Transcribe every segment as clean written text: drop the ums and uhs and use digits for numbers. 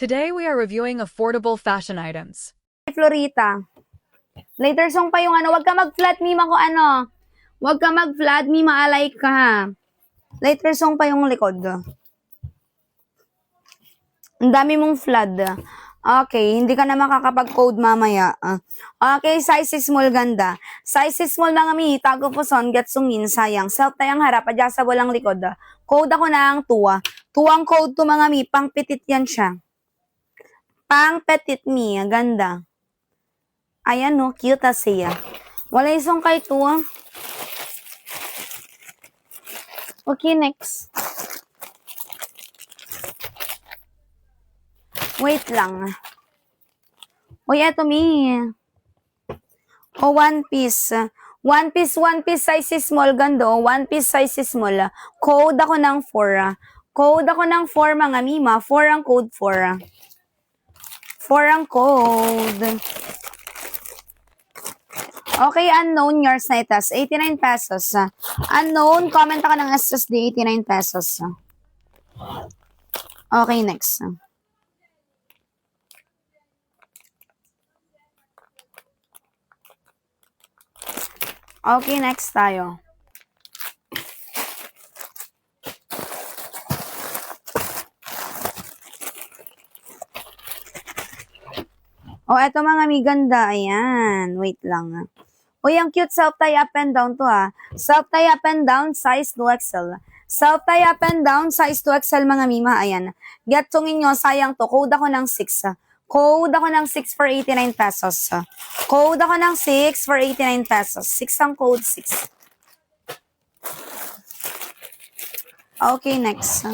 Today we are reviewing affordable fashion items. Florita. Later song pa yung ano, wag ka mag-flat me ako ano. Wag ka mag-flat me, maalay ka ha. Later song pa yung likod. Ang dami mong flood. Okay, hindi ka na makakapag-code mamaya. Okay, size small ganda. Size small mga mi, tago po son, gatsungin, sayang. Self tayang harap, adjustable ang likod. Code ako na ang tuwa. Tuwang code to mga mi, pang petit yan siya. Pang petit mi, ganda. Ayan no, cute siya. Wala isang kay tuwa. Okay, next. Wait lang. Uy, eto mi. O, one piece. One piece size small. Gando, one piece size small. Code ako ng 4. Code ako ng 4 mga mima. 4 ang code 4. 4 ang code. Okay, unknown yours na itas. 89 pesos. Unknown, comment ako ng SSD, 89 pesos. Okay, next. Okay, next tayo. Oh, eto mga miganda. Ayan. Wait lang. Uy, ang cute self-tie up and down to ha. Self-tie up and down, size 2XL. Self-tie up and down, size 2XL mga mima. Ayan. Gatungin nyo, sayang to. Code ako ng 6. Code ako ng 6 for 89 pesos. Code ako ng 6 for 89 pesos. 6 ang code, 6. Okay, next.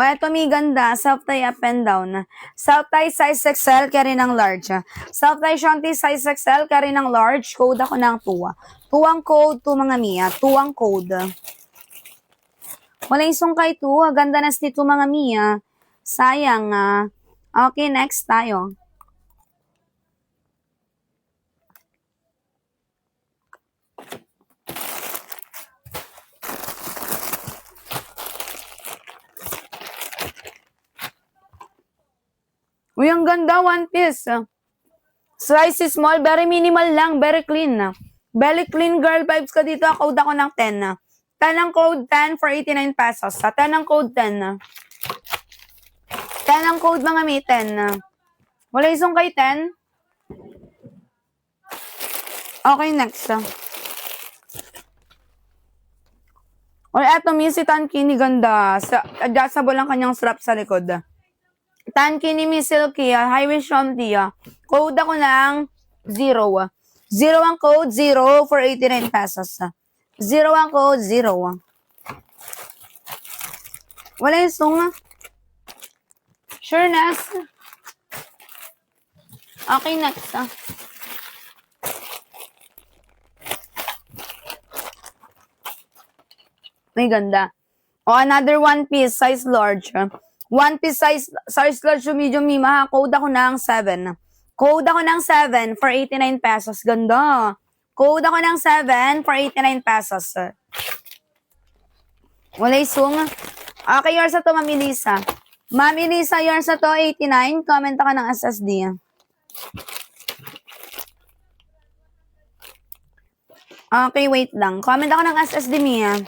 O, eto may ganda. Self-tie up and down. Self-tie size XL, carry ng large. Self-tie shanty size XL, carry ng large. Code ako ng 2. 2 ang code, 2 mga Mia. 2 ang code. Wala isang kay 2. Ganda na si 2 mga Mia. Sayang. Okay, next tayo. Uy, ang ganda, one piece. Size is small, very minimal lang, very clean. Very clean girl vibes ka dito. Code ako ng 10. 10 ang code, 10 for 89 pesos. 10 ang code, 10. 10 ang code mga may 10. Wala isang kay 10. Okay, next. O, eto, si Tankini ganda. Adjustable ang kanyang strap sa likod. Tankini mi silky, high wish tia. Code ako ng 0. 0 ang code, 0 for 89 pesos. 0 ang code, 0. Wala yung sung. Sureness. Okay, next. May ganda. O, another one piece, size large. One piece size large to medium mima. Code ako ng 7. Code ako ng 7 for 89 pesos. Ganda. Code ako ng 7 for 89 pesos. Wala isung. Okay, yours na to, Mami Lisa. Mami Lisa, yours na to, 89. Comment ako ng SSD. Okay, wait lang. Comment ako ng SSD, Mia.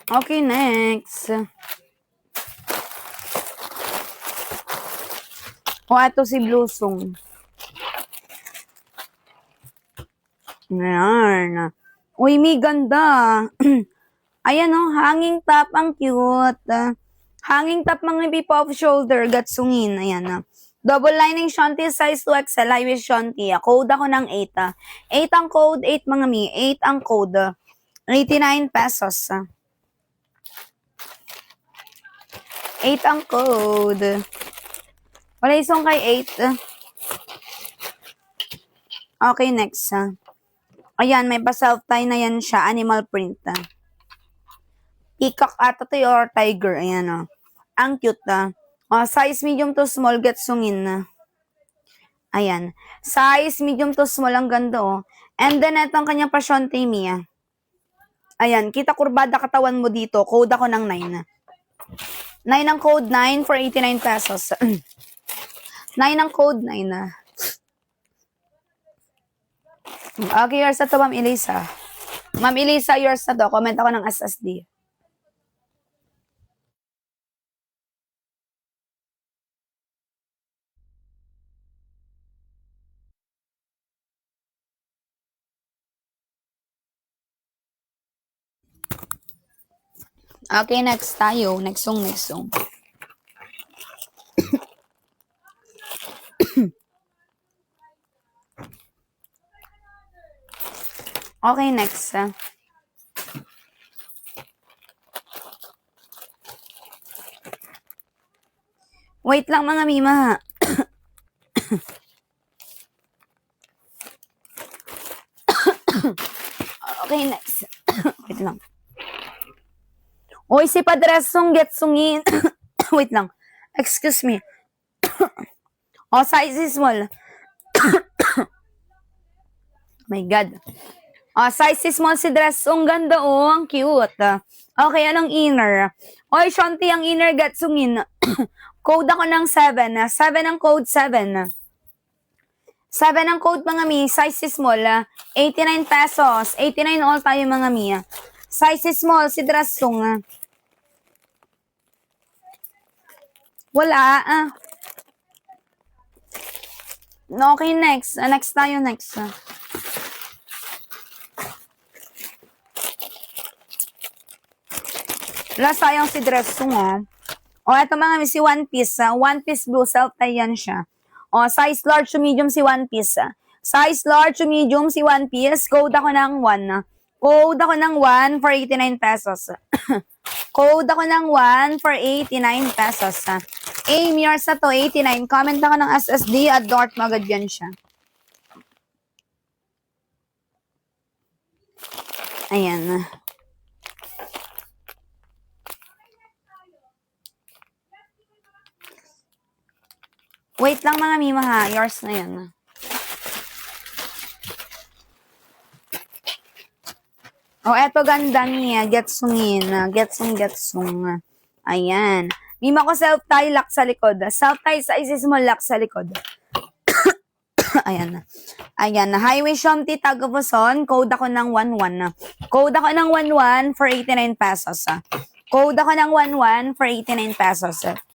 Okay, next. O, ito si Blusong. Ayan. Uy, may ganda. Ayan o, hanging top. Ang cute. Hanging top mga beep off shoulder. Gatsungin. Ayan. Double lining shanty size 2XL. High waist shanty. Code ako ng 8. 8 ang code. 8 mga mi. 8 ang code. 89 pesos. 8 ang code. Wala isang kay 8. Okay, next. Ayan, may pa-self-tie na yan siya. Animal print. Peacock ata to or tiger. Ayan, ang cute. Size medium to small, getsungin. Ayan. Size medium to small, ang ganda. And then, ito ang kanyang pasyonte, Mia. Ayan, kita kurbada katawan mo dito. Code ako ng 9. 9 ang code, 9 for 89 pesos. 9 ang code, 9 na. Okay, yours na to, Ma'am Elisa. Ma'am Elisa, yours na to. Comment ako ng SSD. Okay, next tayo. Next song. Okay, next. Wait lang mga mima. Okay, next. Wait lang. Oy, si Padresong getsungin. Wait lang. Excuse me. Oh, size is small. My God. Oh, size is small si Dressong. Ganda oh. Ang cute. Okay, anong inner? Oy, Shanti, ang inner getsungin. Code ako ng 7. 7 ang code, 7. 7 ang code mga mi. Size is small. 89 pesos. 89 all tayo mga mi. Size is small si Dressong. Wala. Okay, next. Next tayo, next. Wala, sayang si Dressong, oh. O, eto mga si One Piece. One Piece blue, self-tie yan siya. O, size large to medium si One Piece. Size large to medium si One Piece. Code ako ng 1. Code ako ng 1 for 89 pesos. Code ako ng 1 for 89 pesos. Aim yours na to, 89. Comment ako ng SSD at Dort magad yan siya. Ayan. Wait lang mga mima ha. Yours na yan. Oh, eto ganda niya. Getsungin. Getsung. Ayan. Mima ko self-tie, lock sa likod. Self-tie size mo, lock sa likod. Ayan. Ayan. Highway Shanti, Tagapuson. Code ako ng 11. Code ako ng 11 for 89 pesos. Code ako ng 11 for 89 pesos.